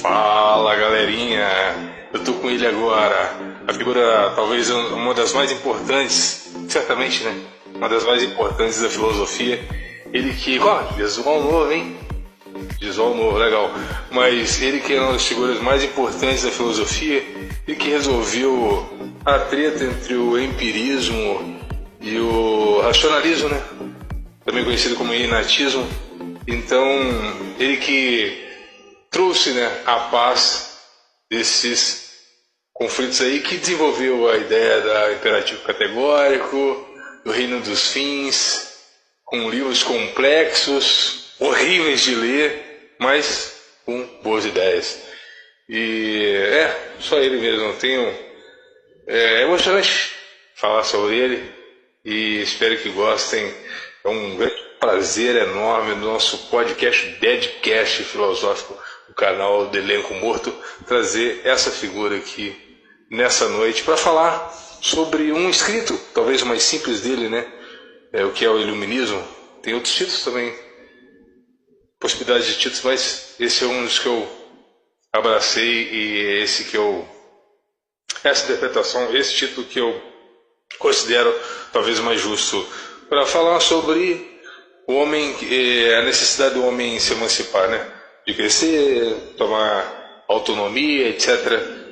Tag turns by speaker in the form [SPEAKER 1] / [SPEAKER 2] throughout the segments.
[SPEAKER 1] Fala, galerinha, eu tô com ele agora, a figura talvez uma das mais importantes, certamente, né? Uma das mais importantes da filosofia. Ele que, visual novo, hein? Visual novo, legal. Mas ele que é uma das figuras mais importantes da filosofia e que resolveu a treta entre o empirismo e o racionalismo, né? Também conhecido como inatismo. Então, ele que trouxe, né, a paz desses conflitos aí, que desenvolveu a ideia da imperativo categórico, do reino dos fins, com livros complexos, horríveis de ler, mas com boas ideias. E só ele mesmo. É emocionante falar sobre ele e espero que gostem. É um grande prazer enorme no nosso podcast Deadcast filosófico, o canal do Elenco Morto, trazer essa figura aqui nessa noite para falar sobre um escrito, talvez o mais simples dele, né? O que é o Iluminismo. Tem outros títulos também, possibilidades de títulos, mas esse é um dos que eu abracei e essa interpretação, esse título que eu considero talvez o mais justo para falar sobre o homem, a necessidade do homem se emancipar, né? De crescer, tomar autonomia, etc.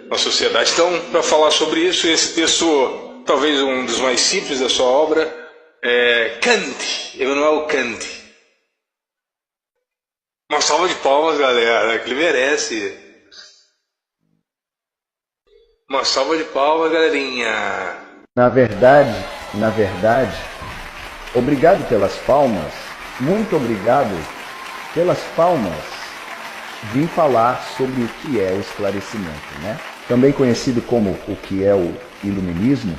[SPEAKER 1] na sociedade. Então, para falar sobre isso, esse texto, talvez um dos mais simples da sua obra, é Kant, Immanuel Kant. Uma salva de palmas, galera, que ele merece. Uma salva de palmas, galerinha.
[SPEAKER 2] Na verdade, obrigado pelas palmas, muito obrigado pelas palmas. Vim falar sobre o que é o esclarecimento, né? Também conhecido como o que é o iluminismo,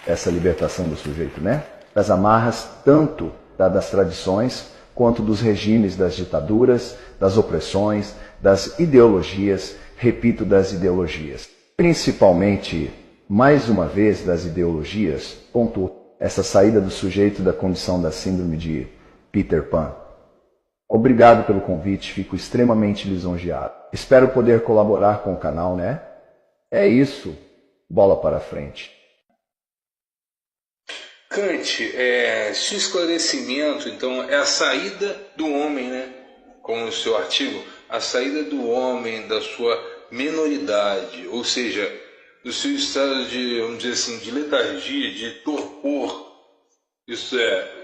[SPEAKER 2] essa libertação do sujeito, né? Das amarras tanto das tradições quanto dos regimes, das ditaduras, das opressões, das ideologias, repito, das ideologias. Principalmente, mais uma vez, das ideologias, essa saída do sujeito da condição da síndrome de Peter Pan. Obrigado pelo convite, fico extremamente lisonjeado. Espero poder colaborar com o canal, né? É isso, bola para frente.
[SPEAKER 1] Kant, se o esclarecimento, então, é a saída do homem, né? Como no seu artigo, a saída do homem da sua minoridade, ou seja, do seu estado de, vamos dizer assim, de letargia, de torpor. Isso é,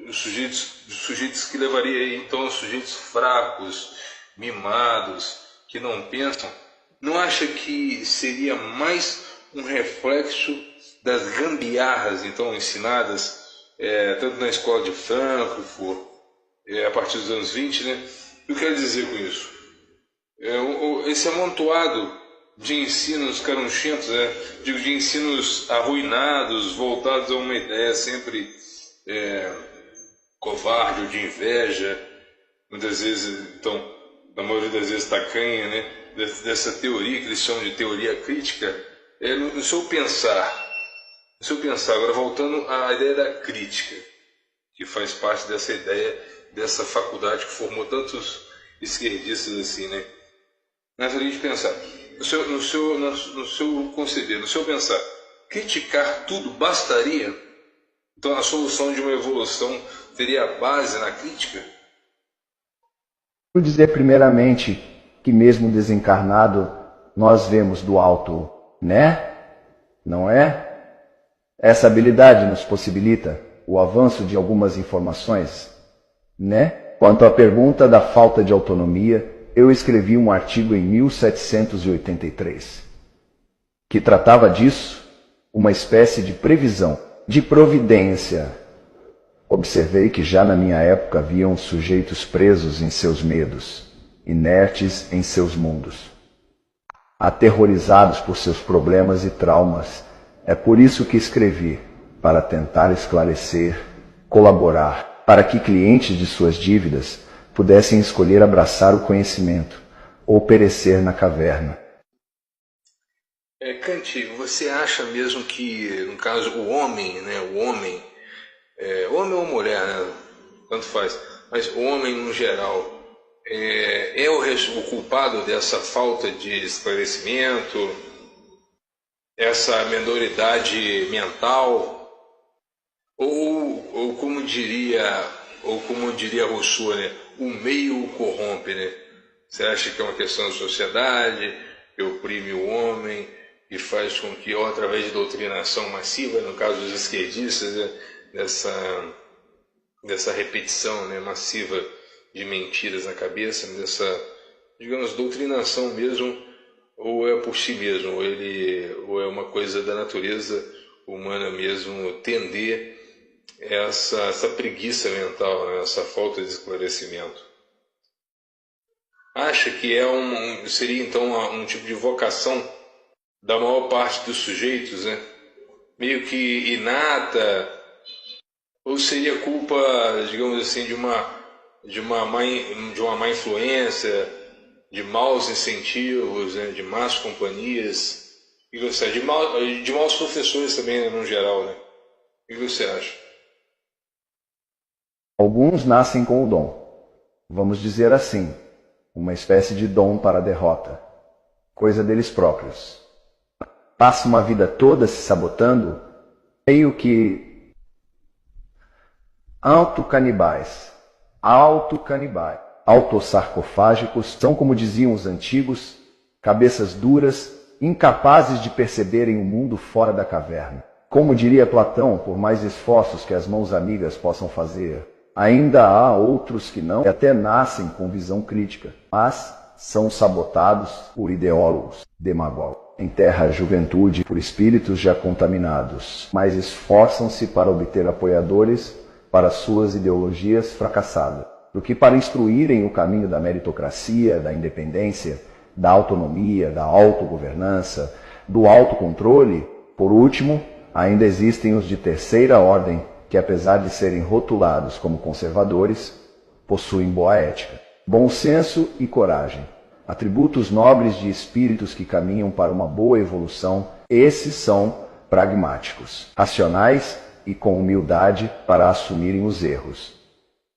[SPEAKER 1] os sujeitos que levaria aí, então, a sujeitos fracos, mimados, que não pensam. Não acha que seria mais um reflexo das gambiarras, então, ensinadas, tanto na escola de Frankfurt, a partir dos anos 20, né? O que eu quero dizer com isso? Esse amontoado de ensinos carunchentos, digo, de ensinos arruinados, voltados a uma ideia sempre covarde ou de inveja, muitas vezes, então, na maioria das vezes tacanha, né? Dessa teoria que eles chamam de teoria crítica, no seu pensar, agora voltando à ideia da crítica, que faz parte dessa ideia, dessa faculdade que formou tantos esquerdistas assim, né? Nessa linha de pensar, no seu conceber, no seu pensar, criticar tudo bastaria? Então a solução de uma evolução teria base na crítica?
[SPEAKER 2] Vou dizer primeiramente que mesmo desencarnado nós vemos do alto, né? Não é? Essa habilidade nos possibilita o avanço de algumas informações, né? Quanto à pergunta da falta de autonomia, eu escrevi um artigo em 1783 que tratava disso, uma espécie de previsão, de providência. Observei que já na minha época haviam sujeitos presos em seus medos, inertes em seus mundos, aterrorizados por seus problemas e traumas. É por isso que escrevi, para tentar esclarecer, colaborar, para que clientes de suas dívidas pudessem escolher abraçar o conhecimento ou perecer na caverna.
[SPEAKER 1] Kant, você acha mesmo que, no caso, o homem, né, homem ou mulher, né, tanto faz, mas o homem no geral, é o culpado dessa falta de esclarecimento, essa minoridade mental, ou como diria Rousseau, né, o meio o corrompe, né? Você acha que é uma questão da sociedade, que oprime o homem e faz com que, através de doutrinação massiva, no caso dos esquerdistas, né, dessa repetição, né, massiva de mentiras na cabeça, dessa, digamos, doutrinação mesmo, ou é por si mesmo, ou é uma coisa da natureza humana mesmo, tender essa preguiça mental, né, essa falta de esclarecimento. Acha que seria então um tipo de vocação da maior parte dos sujeitos, né? Meio que inata, ou seria culpa, digamos assim, de uma má influência, de maus incentivos, né? De más companhias, e você, de maus professores também, né, no geral, né? O que você acha?
[SPEAKER 2] Alguns nascem com o dom, vamos dizer assim, uma espécie de dom para a derrota, coisa deles próprios. Passam uma vida toda se sabotando, meio que autocanibais, autossarcofágicos, são, como diziam os antigos, cabeças duras, incapazes de perceberem o mundo fora da caverna. Como diria Platão, por mais esforços que as mãos amigas possam fazer, ainda há outros que não, que até nascem com visão crítica, mas são sabotados por ideólogos, demagogos. Enterra a juventude por espíritos já contaminados, mas esforçam-se para obter apoiadores para suas ideologias fracassadas, do que para instruírem o caminho da meritocracia, da independência, da autonomia, da autogovernança, do autocontrole. Por último, ainda existem os de terceira ordem, que apesar de serem rotulados como conservadores, possuem boa ética, bom senso e coragem, atributos nobres de espíritos que caminham para uma boa evolução. Esses são pragmáticos, racionais e com humildade para assumirem os erros,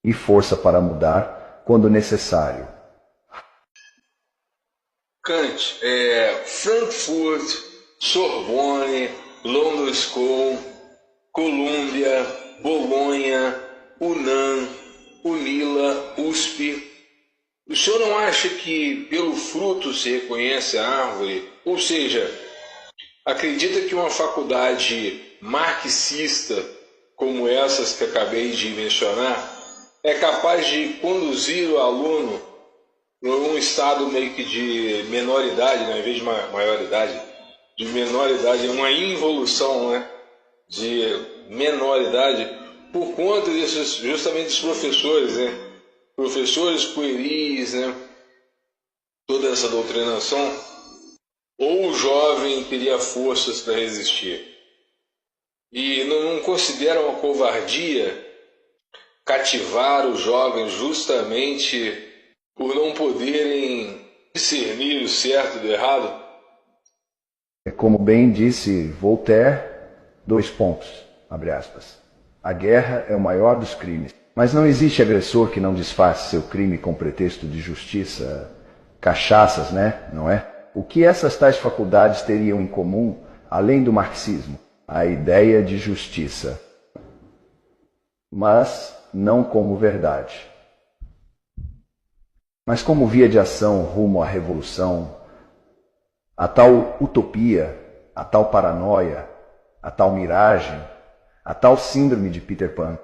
[SPEAKER 2] e força para mudar quando necessário.
[SPEAKER 1] Kant, Frankfurt, Sorbonne, London School, Colômbia, Bolonha, UNAM, UNILA, USP. O senhor não acha que pelo fruto se reconhece a árvore? Ou seja, acredita que uma faculdade marxista como essas que acabei de mencionar é capaz de conduzir o aluno para um estado meio que de menoridade, né, em vez de maioridade, de menoridade, uma involução, né, de menoridade, por conta justamente dos professores, né, professores pueris, né, toda essa doutrinação, ou o jovem teria forças para resistir? E não considera uma covardia cativar os jovens justamente por não poderem discernir o certo do errado?
[SPEAKER 2] Como bem disse Voltaire, abre aspas, a guerra é o maior dos crimes, mas não existe agressor que não disfarce seu crime com pretexto de justiça, cachaças, né? Não é? O que essas tais faculdades teriam em comum, além do marxismo? A ideia de justiça, mas não como verdade, mas como via de ação rumo à revolução, a tal utopia, a tal paranoia, a tal miragem, a tal síndrome de Peter Pan,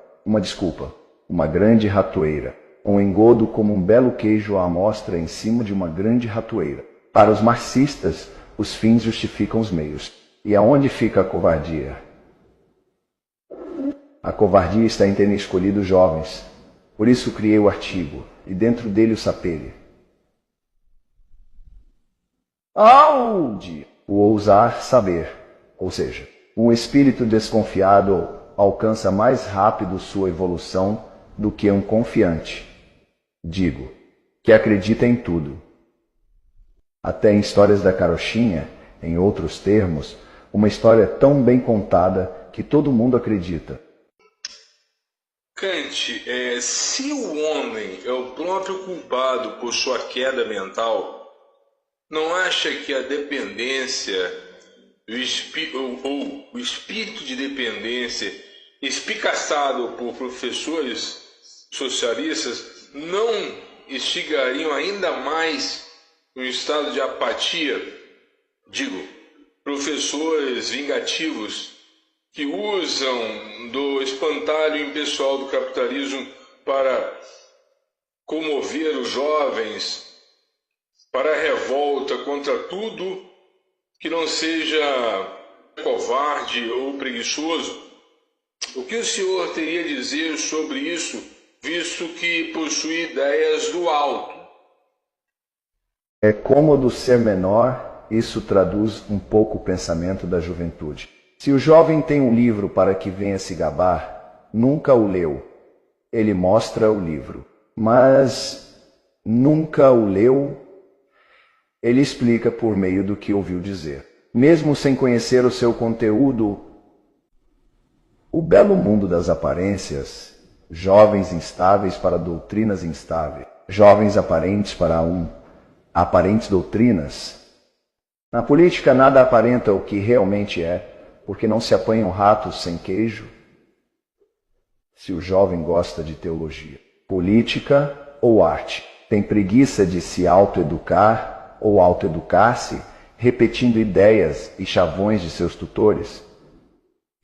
[SPEAKER 2] uma grande ratoeira, um engodo como um belo queijo à amostra em cima de uma grande ratoeira. Para os marxistas, os fins justificam os meios. E aonde fica a covardia? A covardia está em terem escolhido jovens. Por isso criei o artigo, e dentro dele o sapere. Aude! O ousar saber, ou seja, um espírito desconfiado alcança mais rápido sua evolução do que um confiante, digo, que acredita em tudo. Até em histórias da carochinha, em outros termos, uma história tão bem contada que todo mundo acredita.
[SPEAKER 1] Kant, se o homem é o próprio culpado por sua queda mental, não acha que a dependência ou o espírito de dependência espicaçado por professores socialistas não instigariam ainda mais um estado de apatia? Digo, professores vingativos que usam do espantalho impessoal do capitalismo para comover os jovens para a revolta contra tudo que não seja covarde ou preguiçoso. O que o senhor teria a dizer sobre isso, visto que possui ideias do alto?
[SPEAKER 2] É cômodo ser menor, isso traduz um pouco o pensamento da juventude. Se o jovem tem um livro para que venha se gabar, nunca o leu. Ele mostra o livro, mas nunca o leu. Ele explica por meio do que ouviu dizer. Mesmo sem conhecer o seu conteúdo, o belo mundo das aparências, jovens instáveis para doutrinas instáveis, jovens aparentes para aparentes doutrinas. Na política nada aparenta o que realmente é, porque não se apanham ratos sem queijo. Se o jovem gosta de teologia, política ou arte, tem preguiça de se autoeducar ou autoeducar-se, repetindo ideias e chavões de seus tutores.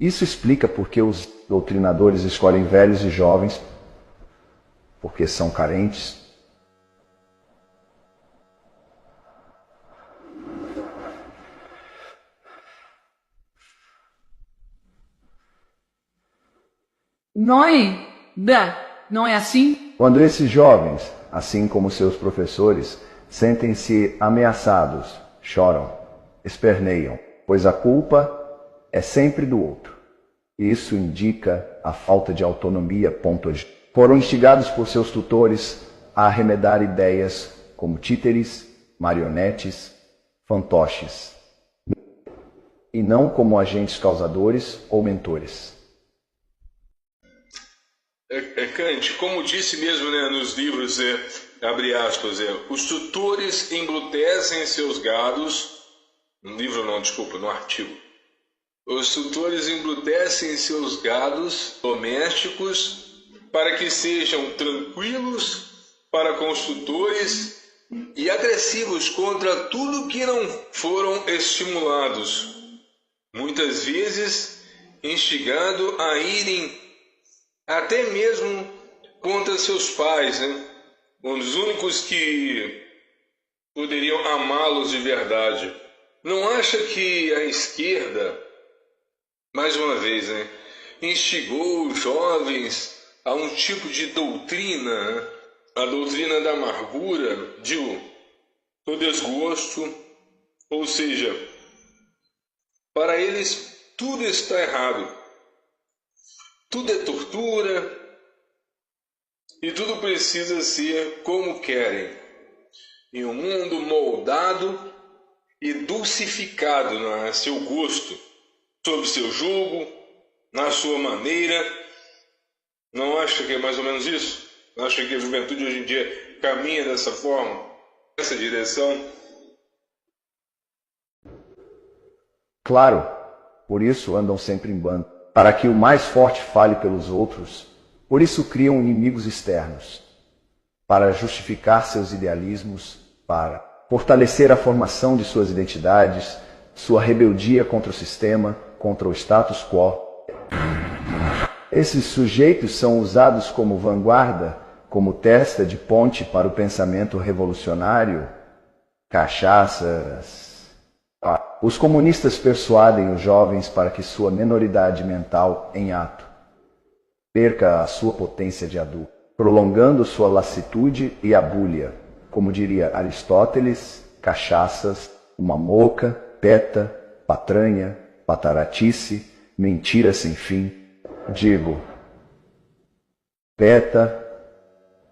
[SPEAKER 2] Isso explica por que os doutrinadores escolhem velhos e jovens, porque são carentes.
[SPEAKER 3] Não é assim?
[SPEAKER 2] Quando esses jovens, assim como seus professores, sentem-se ameaçados, choram, esperneiam, pois a culpa é sempre do outro. Isso indica a falta de autonomia. Foram instigados por seus tutores a arremedar ideias como títeres, marionetes, fantoches, e não como agentes causadores ou mentores.
[SPEAKER 1] Kant, como disse mesmo, nos livros, abre aspas, os tutores embrutecem seus gados, no livro não, desculpa, no artigo, os tutores embrutecem seus gados domésticos para que sejam tranquilos para com os tutores e agressivos contra tudo que não foram estimulados, muitas vezes instigado a irem até mesmo contra seus pais, os únicos que poderiam amá-los de verdade. Não acha que a esquerda, mais uma vez, instigou os jovens a um tipo de doutrina, a doutrina da amargura, do desgosto, ou seja, para eles tudo está errado. Tudo é tortura e tudo precisa ser como querem. Em um mundo moldado e dulcificado a seu gosto, sob seu jugo, na sua maneira. Não acha que é mais ou menos isso? Não acha que a juventude hoje em dia caminha dessa forma, nessa direção?
[SPEAKER 2] Claro, por isso andam sempre em bando. Para que o mais forte fale pelos outros, por isso criam inimigos externos, para justificar seus idealismos, para fortalecer a formação de suas identidades, sua rebeldia contra o sistema, contra o status quo. Esses sujeitos são usados como vanguarda, como testa de ponte para o pensamento revolucionário, cachaças. Os comunistas persuadem os jovens para que sua menoridade mental em ato perca a sua potência de adulto, prolongando sua lassitude e abúlia, como diria Aristóteles, cachaças, uma moca, peta, patranha, pataratice, mentira sem fim. Digo, peta,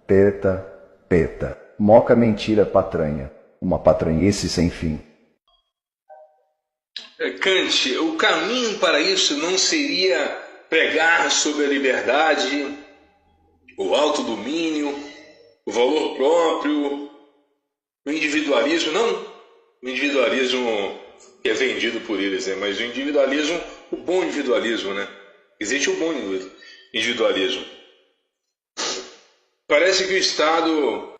[SPEAKER 2] peta, peta, moca, mentira, patranha, uma patranhice sem fim.
[SPEAKER 1] Kant, o caminho para isso não seria pregar sobre a liberdade, o autodomínio, o valor próprio, o individualismo, não o individualismo que é vendido por eles, né? Mas o individualismo, o bom individualismo, né? Existe o bom individualismo. Parece que o Estado,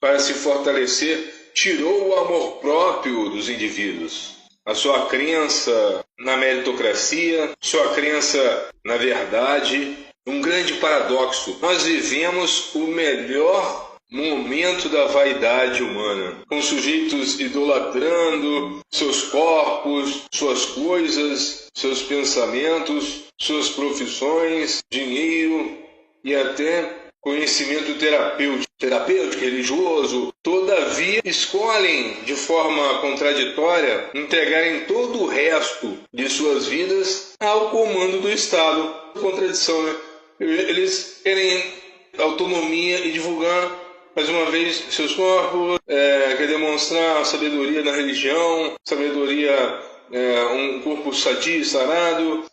[SPEAKER 1] para se fortalecer, tirou o amor próprio dos indivíduos, a sua crença na meritocracia, sua crença na verdade. Um grande paradoxo. Nós vivemos o melhor momento da vaidade humana, com sujeitos idolatrando seus corpos, suas coisas, seus pensamentos, suas profissões, dinheiro e até conhecimento terapêutico, religioso. Todavia, escolhem de forma contraditória entregarem todo o resto de suas vidas ao comando do Estado. Contradição, né? Eles querem autonomia e divulgar, mais uma vez, seus corpos, quer demonstrar sabedoria na religião, sabedoria, um corpo sadio e sarado,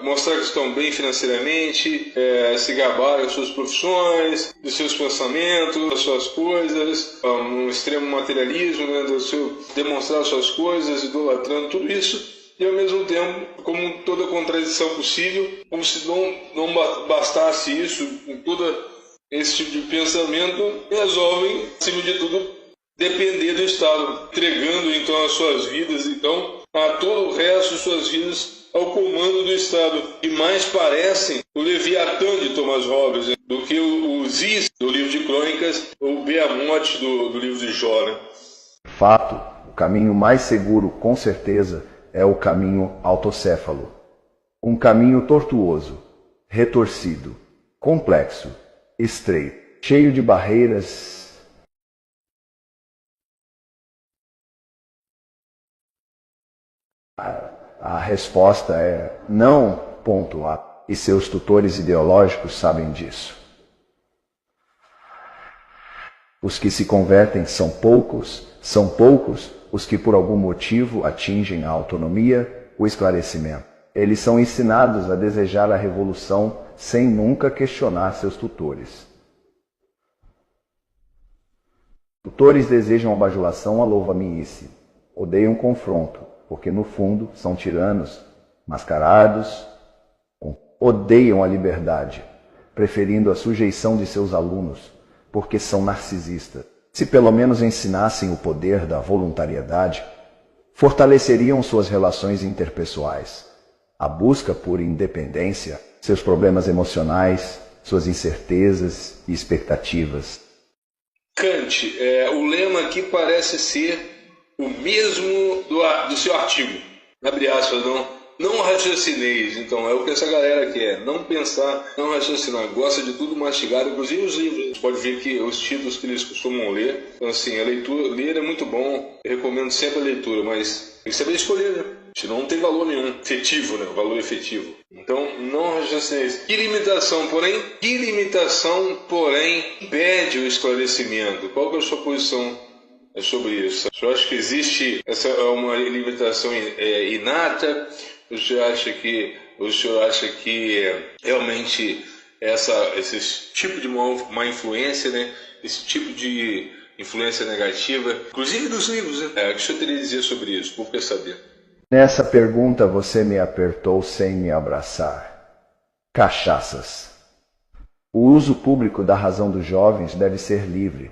[SPEAKER 1] mostrar que estão bem financeiramente, se gabar das suas profissões, dos seus pensamentos, das suas coisas, um extremo materialismo, né, demonstrar suas coisas, idolatrando tudo isso. E ao mesmo tempo, como toda contradição possível, como se não bastasse isso, com todo esse tipo de pensamento, resolvem, acima de tudo, depender do Estado, entregando então as suas vidas, então, a todo o resto de suas vidas ao comando do Estado, que mais parecem o Leviatã de Thomas Hobbes do que o Zis do livro de Crônicas ou o Beamonte do livro de Jó, né?
[SPEAKER 2] Fato, o caminho mais seguro, com certeza, é o caminho autocéfalo. Um caminho tortuoso, retorcido, complexo, estreito, cheio de barreiras. A resposta é não, ponto A. E seus tutores ideológicos sabem disso. Os que se convertem são poucos os que por algum motivo atingem a autonomia, o esclarecimento. Eles são ensinados a desejar a revolução sem nunca questionar seus tutores. Tutores desejam a bajulação, a louva-mice, odeiam confronto, porque no fundo são tiranos, mascarados, odeiam a liberdade, preferindo a sujeição de seus alunos, porque são narcisistas. Se pelo menos ensinassem o poder da voluntariedade, fortaleceriam suas relações interpessoais, a busca por independência, seus problemas emocionais, suas incertezas e expectativas.
[SPEAKER 1] Kant, o lema aqui parece ser o mesmo do seu artigo. Abre aspas, não raciocineis. Então, é o que essa galera quer. Não pensar, não raciocinar. Gosta de tudo mastigado, inclusive os livros. Você pode ver que os títulos que eles costumam ler. Então, assim, a leitura, ler é muito bom. Eu recomendo sempre a leitura, mas tem que saber escolher, né? Senão não tem valor nenhum. Efetivo, né? Valor efetivo. Então, não raciocineis. Que limitação, porém, impede o esclarecimento? Qual que é a sua posição sobre isso? O senhor acha que existe uma limitação inata? O senhor acha que realmente esse tipo de má influência, né? Esse tipo de influência negativa, inclusive dos livros, né? O que o senhor teria a dizer sobre isso? Por que saber?
[SPEAKER 2] Nessa pergunta você me apertou sem me abraçar. Cachaças. O uso público da razão dos jovens deve ser livre,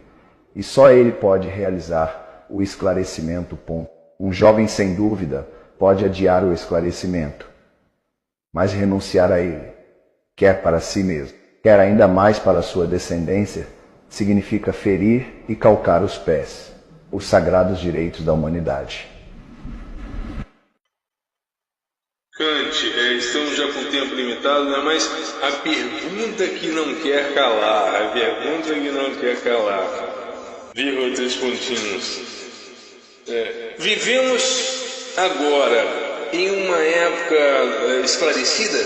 [SPEAKER 2] e só ele pode realizar o esclarecimento. Ponto. Um jovem, sem dúvida, pode adiar o esclarecimento, mas renunciar a ele, quer para si mesmo, quer ainda mais para sua descendência, significa ferir e calcar os pés, os sagrados direitos da humanidade.
[SPEAKER 1] Kant, estamos já com tempo limitado, né? Mas a pergunta que não quer calar, vírgula 3 pontinhos. Vivemos agora em uma época esclarecida?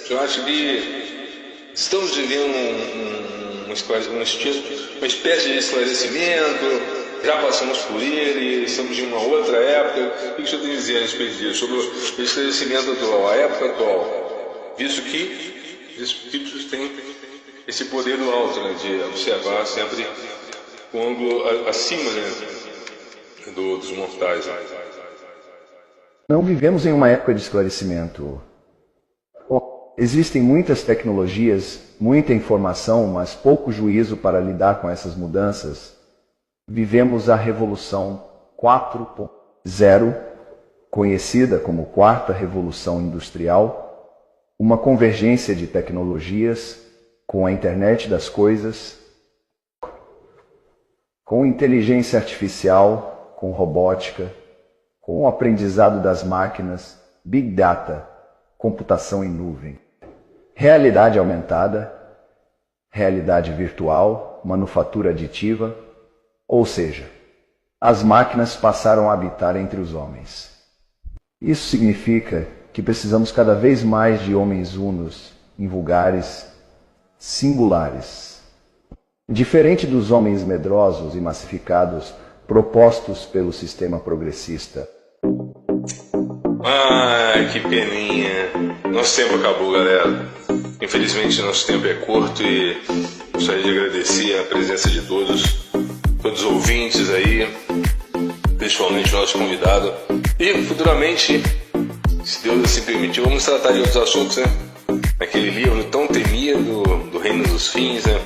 [SPEAKER 1] Eu acho que estamos vivendo uma espécie de esclarecimento. Já passamos por ele, estamos em uma outra época. O que o senhor tem a dizer a respeito disso, sobre o esclarecimento atual, a época atual? Visto que os espíritos têm esse poder do alto, né, de observar sempre o ângulo acima, né, dos mortais. Né?
[SPEAKER 2] Não vivemos em uma época de esclarecimento. Existem muitas tecnologias, muita informação, mas pouco juízo para lidar com essas mudanças. Vivemos a Revolução 4.0, conhecida como Quarta Revolução Industrial, uma convergência de tecnologias com a internet das coisas, com inteligência artificial, com robótica, com o aprendizado das máquinas, Big Data, computação em nuvem, realidade aumentada, realidade virtual, manufatura aditiva, ou seja, as máquinas passaram a habitar entre os homens. Isso significa que precisamos cada vez mais de homens unos, invulgares, singulares. Diferente dos homens medrosos e massificados propostos pelo sistema progressista.
[SPEAKER 1] Ai, que peninha. Nosso tempo acabou, galera. Infelizmente, nosso tempo é curto e gostaria de agradecer a presença de todos os ouvintes aí, principalmente nosso convidado. E futuramente, se Deus assim permitir, vamos tratar de outros assuntos, né? Aquele livro tão temido do Reino dos Fins, né?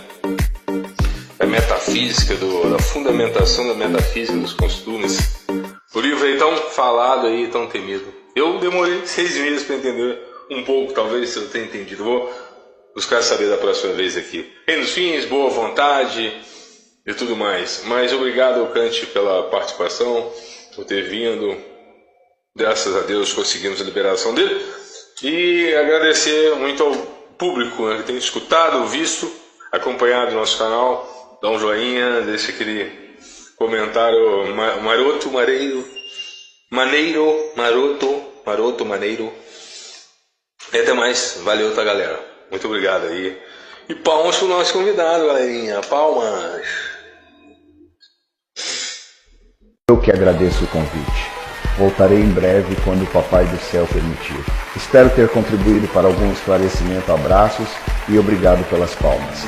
[SPEAKER 1] Da metafísica, da fundamentação da metafísica dos costumes. O livro aí tão falado aí, tão temido. Eu demorei 6 meses para entender um pouco, talvez, se eu tenha entendido. Vou buscar saber da próxima vez aqui. Reino dos Fins, boa vontade e tudo mais. Mas obrigado, Kant, pela participação, por ter vindo. Graças a Deus conseguimos a liberação dele. E agradecer muito ao público, né, que tem escutado, visto, acompanhado o nosso canal. Dá um joinha, deixa aquele comentário maneiro. E até mais. Valeu, tá, galera? Muito obrigado aí. E palmas pro nosso convidado, galerinha. Palmas.
[SPEAKER 2] Eu que agradeço o convite. Voltarei em breve quando o Papai do Céu permitir. Espero ter contribuído para algum esclarecimento. Abraços e obrigado pelas palmas.